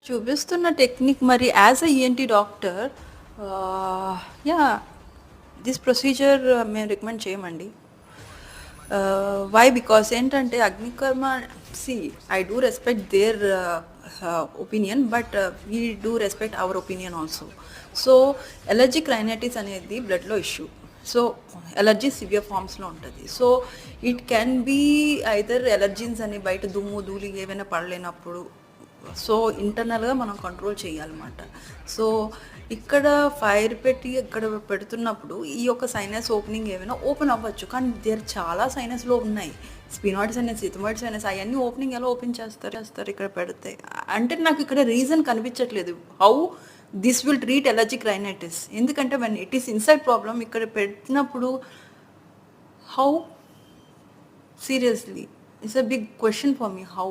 చూపిస్తున్న టెక్నిక్ మరి as a ENT doctor yeah this procedure మేము రికమెండ్ చేయమండి. వై బికాస్ ఏంటంటే అగ్నికర్మ see I do respect their opinion but we do respect our opinion also. So allergic rhinitis అనేది బ్లడ్లో issue. So allergy severe ఫామ్స్లో ఉంటుంది. So it can be either allergens అని బయట దుమ్ము ధూళి ఏవైనా పడలేనప్పుడు. సో ఇంటర్నల్గా మనం కంట్రోల్ చేయాలన్నమాట. సో ఇక్కడ ఫైర్ పెట్టి ఇక్కడ పెడుతున్నప్పుడు ఈ యొక్క సైనస్ ఓపెనింగ్ ఏమైనా ఓపెన్ అవ్వచ్చు, కానీ దేర్ చాలా సైనస్లో ఉన్నాయి. స్పినాయిడ్ సైనస్, సిథమాయిడ్ సైనస్, అవన్నీ ఓపెనింగ్ ఎలా ఓపెన్ చేస్తారు ఇక్కడ పెడితే? అంటే నాకు ఇక్కడ రీజన్ కనిపించట్లేదు how this will treat allergic rhinitis. ఎందుకంటే when it is inside problem ఇక్కడ పెట్టినప్పుడు how seriously it's a big question for me. How